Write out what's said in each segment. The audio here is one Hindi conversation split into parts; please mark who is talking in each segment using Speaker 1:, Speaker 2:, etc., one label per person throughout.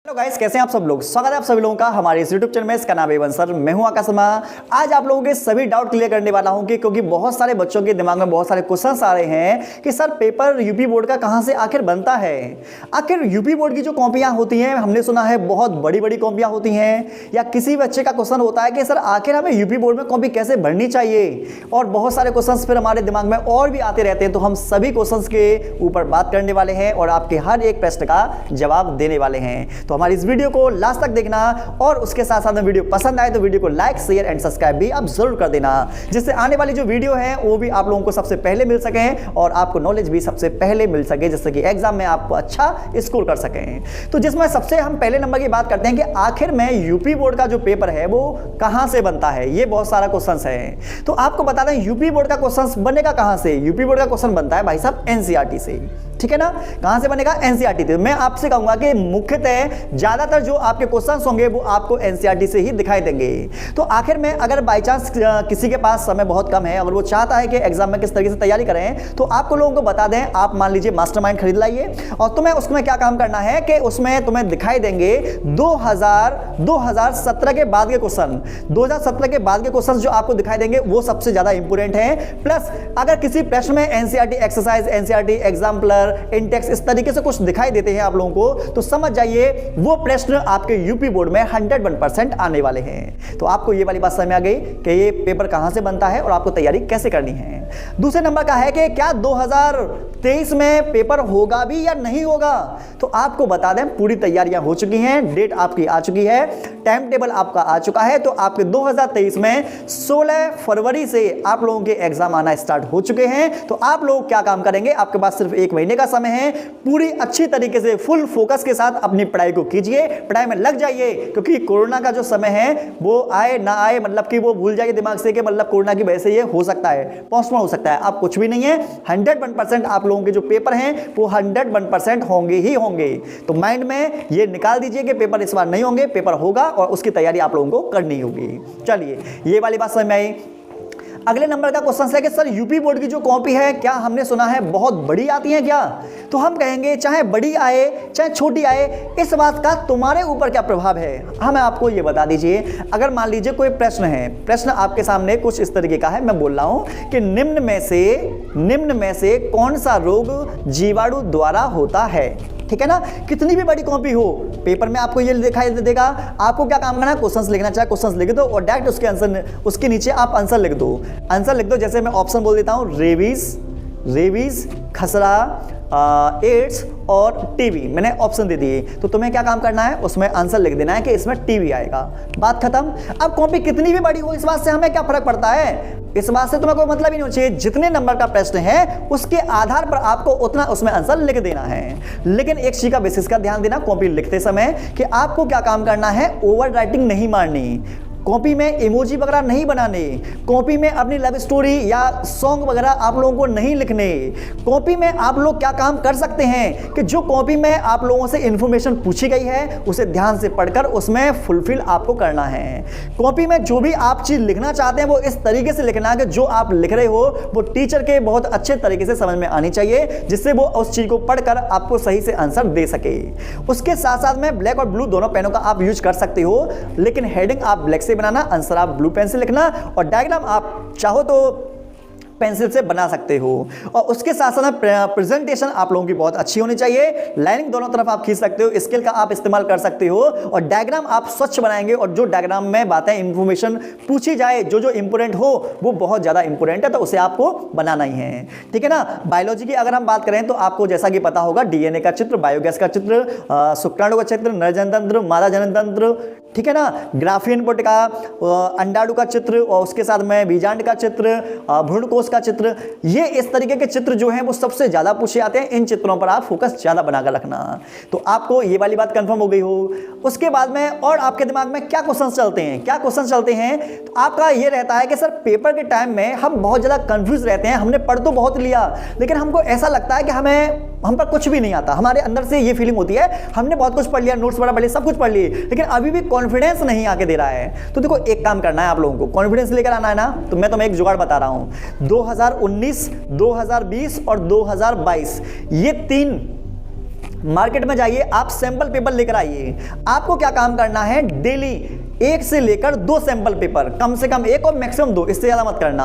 Speaker 1: हेलो गाइस, कैसे हैं आप सब लोग। स्वागत है आप सभी लोगों का हमारे इस YouTube चैनल में। इसका नाम है एवन सर, मैं हूं आकाश शर्मा। आज आप लोगों के सभी डाउट क्लियर करने वाला हूं क्योंकि बहुत सारे बच्चों के दिमाग में बहुत सारे क्वेश्चंस आ रहे हैं कि सर पेपर यूपी बोर्ड का कहां से आखिर बनता है। आखिर यूपी बोर्ड की जो कॉपियां होती हैं, हमने सुना है बहुत बड़ी बड़ी कॉपियां होती हैं, या किसी बच्चे का क्वेश्चन होता है कि सर आखिर हमें यूपी बोर्ड में कॉपी कैसे भरनी चाहिए, और बहुत सारे क्वेश्चन फिर हमारे दिमाग में और भी आते रहते हैं। तो हम सभी क्वेश्चन के ऊपर बात करने वाले हैं और आपके हर एक प्रश्न का जवाब देने वाले हैं। तो हमारी इस वीडियो को लास्ट तक देखना, और उसके साथ साथ में वीडियो पसंद आए तो वीडियो को लाइक शेयर एंड सब्सक्राइब भी आप जरूर कर देना, जिससे आने वाली जो वीडियो है वो भी आप लोगों को सबसे पहले मिल सके और आपको नॉलेज भी सबसे पहले मिल सके, जिससे कि एग्जाम में आप अच्छा स्कोर कर सकें। तो जिसमें सबसे हम पहले नंबर की बात करते हैं कि आखिर में यूपी बोर्ड का जो पेपर है वो कहां से बनता है। ये बहुत सारा क्वेश्चन है, तो आपको बता दें यूपी बोर्ड का क्वेश्चन बनेगा कहां से। यूपी बोर्ड का क्वेश्चन बनता है भाई साहब एनसीईआरटी से, ठीक है ना। कहां से बनेगा? एनसीईआरटी से। मैं आपसे कहूंगा कि मुख्यतः ज्यादातर जो आपके क्वेश्चंस होंगे वो आपको एनसीईआरटी से ही दिखाई देंगे। तो आखिर में अगर बाय चांस किसी के पास समय बहुत कम है, अगर वो चाहता है कि एग्जाम में किस तरीके से तैयारी करें, तो आपको लोगों को बता दें, आप मान लीजिए मास्टरमाइंड खरीद लाइए, और तुम्हें उसमें क्या काम करना है कि उसमें तुम्हें दिखाई देंगे 2017 के बाद के क्वेश्चन। 2017 के बाद के क्वेश्चन जो आपको दिखाई देंगे वो सबसे ज्यादा इंपोर्टेंट है। प्लस अगर किसी प्रश्न में NCERT exercise, NCERT exemplar, Intex इस तरीके से कुछ दिखाई देते हैं आप लोगों को, तो समझ जाइए वो प्रश्न आपके यूपी बोर्ड में 101% आने वाले हैं। तो आपको ये वाली बात समझ में आ गई कि ये पेपर कहां से बनता है और आपको तैयारी कैसे करनी है। दूसरे नंबर का है कि क्या 2023 में पेपर होगा भी या नहीं होगा। तो आपको बता दें पूरी तैयारियां हो चुकी हैं, डेट आपकी आ चुकी है, टाइम टेबल आपका आ चुका है। तो आपके 2023 में 16 फरवरी से आप लोगों के एग्जाम आना स्टार्ट हो चुके हैं। तो आप लोग क्या काम करेंगे, आपके पास सिर्फ 1 महीने का समय है, पूरी अच्छी तरीके से फुल फोकस के साथ अपनी पढ़ाई को कीजिए, पढ़ाई में लग जाइए, क्योंकि कोरोना का जो समय है वो आए ना आए, मतलब कि वो भूल जाइए दिमाग से कि मतलब कोरोना की वजह से ये हो सकता है, पोस्टपोन हो सकता है। अब कुछ भी नहीं है, 101% आप लोगों के जो पेपर हैं वो 101% होंगे ही होंगे। तो माइंड में ये निकाल दीजिए कि पेपर इस बार नहीं होंगे, पेपर होगा और उसकी तैयारी आप लोगों को करनी होगी। चलिए, ये वाली बात समझ में आई। अगले नंबर का क्वेश्चन है कि सर यूपी बोर्ड की जो कॉपी है, क्या हमने सुना है बहुत बड़ी आती है क्या। तो हम कहेंगे चाहे बड़ी आए चाहे छोटी आए, इस बात का तुम्हारे ऊपर क्या प्रभाव है, हमें आपको ये बता दीजिए। अगर मान लीजिए कोई प्रश्न है, प्रश्न आपके सामने कुछ इस तरीके का है, मैं बोल रहा हूं कि निम्न में से कौन सा रोग जीवाणु द्वारा होता है, ठीक है ना। कितनी भी बड़ी कॉपी हो, पेपर में आपको ये दिखाई देगा। आपको क्या काम करना है, क्वेश्चंस लिखना, चाहे क्वेश्चंस लिख दो और डायरेक्ट उसके आंसर, उसके नीचे आप आंसर लिख दो। आंसर लिख दो, जैसे मैं ऑप्शन बोल देता हूं, रेबीज, खसरा, एड्स और टीबी, मैंने ऑप्शन दे दिए। तो तुम्हें क्या काम करना है, उसमें आंसर लिख देना है कि इसमें टीबी आएगा, बात खत्म। अब कॉपी कितनी भी बड़ी हो, इस बात से हमें क्या फर्क पड़ता है, इस बात से तुम्हें कोई मतलब ही नहीं चाहिए। जितने नंबर का प्रश्न है उसके आधार पर आपको उतना उसमें आंसर लिख देना है। लेकिन एक चीज का बेसिस का ध्यान देना कॉपी लिखते समय कि आपको क्या काम करना है, ओवर राइटिंग नहीं मारनी, कॉपी में इमोजी वगैरह नहीं बनाने, कॉपी में अपनी लव स्टोरी या सॉन्ग वगैरह आप लोगों को नहीं लिखने। कॉपी में आप लोग क्या काम कर सकते हैं कि जो कॉपी में आप लोगों से इंफॉर्मेशन पूछी गई है उसे ध्यान से पढ़कर उसमें फुलफिल आपको करना है। कॉपी में जो भी आप चीज लिखना चाहते हैं वो इस तरीके से लिखना है कि जो आप लिख रहे हो वो टीचर के बहुत अच्छे तरीके से समझ में आनी चाहिए, जिससे वो उस चीज को पढ़कर आपको सही से आंसर दे सके। उसके साथ साथ में ब्लैक और ब्लू दोनों पेनों का आप यूज कर सकते हो, लेकिन हेडिंग आप ब्लैक से बनाना, आंसर आप ब्लू पेन से लिखना, और डायग्राम आप चाहो तो पेंसिल से बना सकते हो। और उसके साथ साथ प्रेजेंटेशन आप लोगों की बहुत अच्छी होनी चाहिए, लाइनिंग दोनों तरफ आप खींच सकते हो, स्केल का आप इस्तेमाल कर सकते हो, और डायग्राम आप स्वच्छ बनाएंगे, और जो डायग्राम में बातें इंफॉर्मेशन पूछी जाए, जो इंपोर्टेंट हो वो बहुत ज्यादा इंपोर्टेंट है, तो उसे आपको बनाना ही है, ठीक है ना। बायोलॉजी की अगर हम बात करें तो आपको जैसा कि पता होगा, डीएनए का चित्र, बायोगैस का चित्र, शुक्राणु का चित्र, नर जनतंत्र, मादा जनतंत्र, ठीक है ना, ग्राफीन पुटिका, अंडाणु का चित्र, और उसके साथ में बीजांड का चित्र, भ्रूणकोश का चित्र, ये इस तरीके के चित्र जो हैं वो सबसे ज्यादा पूछे जाते हैं। इन चित्रों पर आप फोकस ज्यादा बनाकर रखना। तो आपको ये वाली बात कंफर्म हो गई हो। उसके बाद में और आपके दिमाग में क्या क्वेश्चन चलते हैं, तो आपका ये रहता है कि सर पेपर के टाइम में हम बहुत ज्यादा कंफ्यूज रहते हैं, हमने पढ़ तो बहुत लिया लेकिन हमको ऐसा लगता है कि हम पर कुछ भी नहीं आता। हमारे अंदर से ये फीलिंग होती है हमने बहुत कुछ पढ़ लिया, नोट्स वगैरह पढ़ लिए, सब कुछ पढ़ लिए, लेकिन अभी भी कॉन्फिडेंस नहीं आके दे रहा है। तो देखो एक काम करना है आप लोगों को, कॉन्फिडेंस लेकर आना है ना, तो मैं तुम्हें एक जुगाड़ बता रहा हूं। 2019, 2020 और 2022 ये मार्केट में जाइए, आप सैंपल पेपर लेकर आइए। आपको क्या काम करना है, डेली 1 से लेकर 2 सैंपल पेपर, कम से कम 1 और मैक्सिमम 2, इससे ज़्यादा मत करना।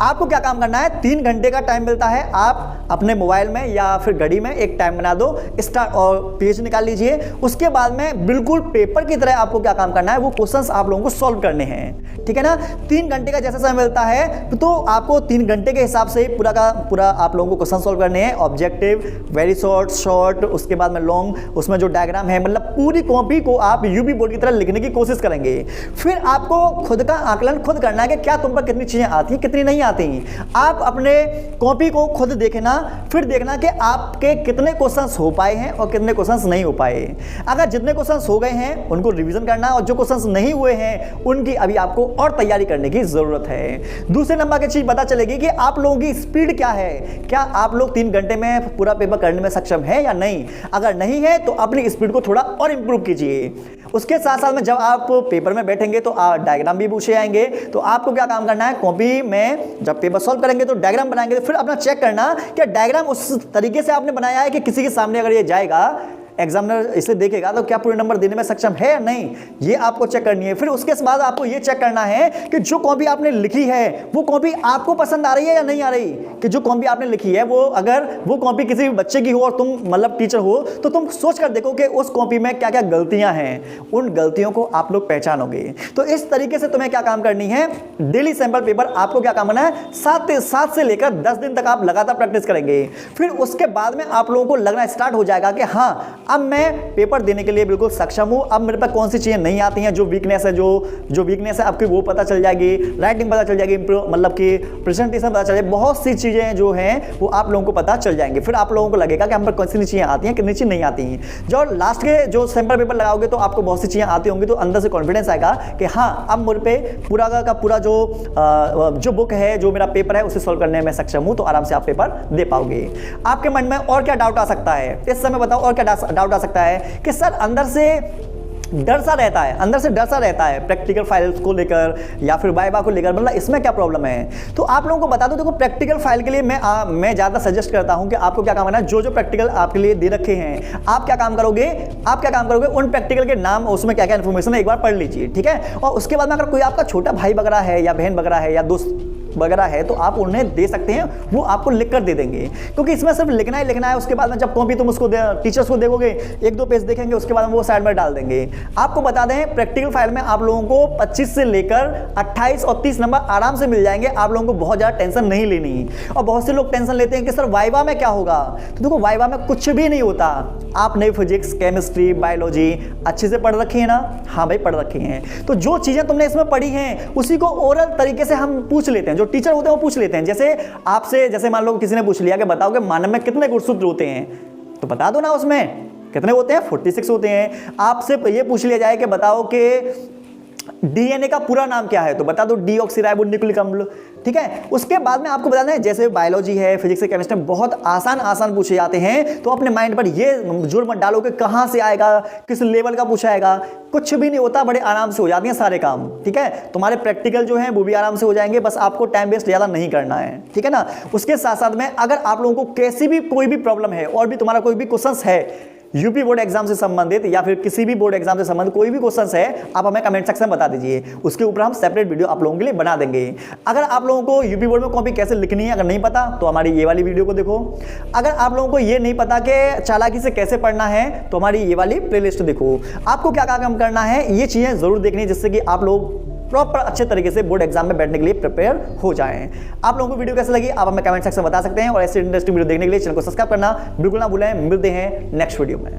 Speaker 1: आपको क्या काम करना है, 3 घंटे का टाइम मिलता है, आप अपने मोबाइल में या फिर घड़ी में एक टाइम बना दो, स्टार्ट और पेज निकाल लीजिए। उसके बाद में बिल्कुल पेपर की तरह आपको क्या काम करना है, वो क्वेश्चंस आप लोगों को सॉल्व करने हैं, ठीक है ना। 3 घंटे का जैसा समय मिलता है तो आपको 3 घंटे के हिसाब से पूरा का पूरा आप लोगों को क्वेश्चन सॉल्व करने हैं। ऑब्जेक्टिव, वेरी शॉर्ट, उसके बाद में लॉन्ग, उसमें जो डायग्राम है, मतलब पूरी कॉपी को आप यूपी बोर्ड की तरह लिखने की कोशिश करेंगे। फिर आपको खुद का आकलन खुद करना है कि क्या तुम पर कितनी चीजें आती हैं, कितनी नहीं आती। आप अपने कॉपी को खुद देखना, फिर देखना कि आपके कितने क्वेश्चंस हो पाए हैं और कितने क्वेश्चंस नहीं हो पाए। अगर जितने क्वेश्चंस हो गए हैं उनको रिवीजन करना, और जो क्वेश्चंस नहीं हुए हैं उनकी अभी आपको और तैयारी करने की जरूरत है। दूसरे नंबर की चीज पता चलेगी कि आप लोगों की स्पीड क्या है, क्या आप लोग 3 घंटे में पूरा पेपर करने में सक्षम है या नहीं। अगर नहीं है तो अपनी स्पीड को थोड़ा और इंप्रूव कीजिए। उसके साथ साथ में जब आप पेपर में बैठेंगे तो डायग्राम भी पूछे जाएंगे, तो आपको क्या काम करना है, कॉपी में जब पेपर सॉल्व करेंगे तो डायग्राम बनाएंगे, तो फिर अपना चेक करना कि डायग्राम उस तरीके से आपने बनाया है कि किसी के सामने अगर ये जाएगा, एग्जामिनर इसे देखेगा तो क्या पूरे नंबर देने में सक्षम है या नहीं, ये आपको चेक करनी है। फिर उसके बाद आपको ये चेक करना है कि जो कॉपी आपने लिखी है वो कॉपी आपको पसंद आ रही है या नहीं आ रही। कि जो कॉपी आपने लिखी है वो, अगर वो कॉपी किसी भी बच्चे की हो और तुम मतलब टीचर हो, तो तुम सोच कर देखो कि उस कॉपी में क्या क्या गलतियां हैं, उन गलतियों को आप लोग पहचानोगे। तो इस तरीके से तुम्हें क्या काम करनी है, डेली सैंपल पेपर आपको क्या काम करना है, 7 से लेकर 10 दिन तक आप लगातार प्रैक्टिस करेंगे। फिर उसके बाद में आप लोगों को लगना स्टार्ट हो जाएगा कि हाँ, अब मैं पेपर देने के लिए बिल्कुल सक्षम हूं। अब मेरे पास कौन सी चीजें नहीं आती हैं, जो वीकनेस है, जो वीकनेस है आपकी वो पता चल जाएगी, राइटिंग पता चल जाएगी, मतलब कि प्रेजेंटेशन पता चल जाएगी, बहुत सी चीजें जो हैं वो आप लोगों को पता चल जाएंगी। फिर आप लोगों को लगेगा कि हम पर कौन सी चीजें आती हैं, कितनी चीजें नहीं आती हैं। जो लास्ट के जो सैंपल पेपर लगाओगे तो आपको बहुत सी चीजें आती होंगी, तो अंदर से कॉन्फिडेंस आएगा कि हाँ, अब मुझ पे पूरा का पूरा जो बुक है, जो मेरा पेपर है, उसे सॉल्व करने में सक्षम हूं, तो आराम से आप पेपर दे पाओगे। आपके मन में और क्या डाउट आ सकता है इस समय, बताओ और क्या डाउट आ सकता है कि सर अंदर से डर सा रहता है प्रैक्टिकल फाइल्स को लेकर या फिर वाइवा को लेकर, मतलब इसमें क्या प्रॉब्लम है। तो आप लोगों को बता दो, देखो प्रैक्टिकल फाइल के लिए मैं ज़्यादा सजेस्ट करता हूं कि आपको क्या काम करना है, जो प्रैक्टिकल आपके लिए दे रखे हैं, आप क्या काम करोगे उन प्रैक्टिकल के नाम, उसमें क्या क्या इन्फॉर्मेशन है एक बार पढ़ लीजिए, ठीक है। और उसके बाद में अगर कोई आपका छोटा भाई वगैरह है या बहन वगैरह है या दोस्त वगैरह है तो आप उन्हें दे सकते हैं, वो आपको लिख कर दे देंगे, क्योंकि इसमें सिर्फ लिखना ही लिखना है। उसके बाद में जब कॉपी तुम उसको टीचर्स को देखोगे, 1-2 पेज देखेंगे, उसके बाद वो साइड में डाल देंगे। आपको बता दें, प्रैक्टिकल फाइल में आप लोगों को 25 से लेकर 28 और 30 नंबर आराम से मिल जाएंगे। आप लोगों को बहुत ज़्यादा टेंशन नहीं लेनी। और बहुत से लोग टेंशन लेते हैं कि सर वाइवा में क्या होगा, तो देखो वाइवा में कुछ भी नहीं होता। आपने फिजिक्स, केमिस्ट्री, बायोलॉजी अच्छे से पढ़ रखी है ना, हाँ भाई पढ़ रखी हैं, तो जो चीज़ें तुमने इसमें पढ़ी हैं उसी को ओरल तरीके से हम पूछ लेते हैं, जो टीचर होते हैं वो पूछ लेते हैं। जैसे आपसे, जैसे मान लो किसी ने पूछ लिया कि बताओ कि मानव में कितने गुणसूत्र होते हैं, तो बता दो ना उसमें कितने होते हैं, 46 होते हैं। आपसे ये पूछ लिया जाए कि बताओ कि डीएनए का पूरा नाम क्या है, तो बता दो डीऑक्सीराइबोन्यूक्लिक अम्ल, ठीक है। उसके बाद में आपको बताना है, जैसे बायोलॉजी है, फिजिक्स, केमिस्ट्री बहुत आसान पूछे जाते हैं, तो अपने माइंड पर ये जोर मत डालो कि कहां से आएगा, किस लेवल का पूछा आएगा, कुछ भी नहीं होता, बड़े आराम से हो जाते हैं सारे काम, ठीक है। तुम्हारे प्रैक्टिकल जो है वो भी आराम से हो जाएंगे, बस आपको टाइम वेस्ट ज्यादा नहीं करना है, ठीक है ना। उसके साथ साथ में अगर आप लोगों को कैसी भी कोई भी प्रॉब्लम है और भी तुम्हारा कोई भी क्वेश्चन है यूपी बोर्ड एग्जाम से संबंधित या फिर किसी भी बोर्ड एग्जाम से संबंधित कोई भी क्वेश्चन है, आप हमें कमेंट सेक्शन में बता दीजिए, उसके ऊपर हम सेपरेट वीडियो आप लोगों के लिए बना देंगे। अगर आप लोगों को यूपी बोर्ड में कॉपी कैसे लिखनी है अगर नहीं पता, तो हमारी ये वाली वीडियो को देखो। अगर आप लोगों को ये नहीं पता कि चालाकी से कैसे पढ़ना है, तो हमारी ये वाली प्लेलिस्ट देखो। आपको क्या काम करना है, ये चीजें जरूर देखनी है, जिससे कि आप लोग प्रॉपर अच्छे तरीके से बोर्ड एग्जाम में बैठने के लिए प्रिपेयर हो जाएं। आप लोगों को वीडियो कैसे लगी आप हमें कमेंट सेक्शन में बता सकते हैं, और ऐसे इंटरेस्टिंग वीडियो देखने के लिए चैनल को सब्सक्राइब करना बिल्कुल ना भूलें। मिलते हैं नेक्स्ट वीडियो में।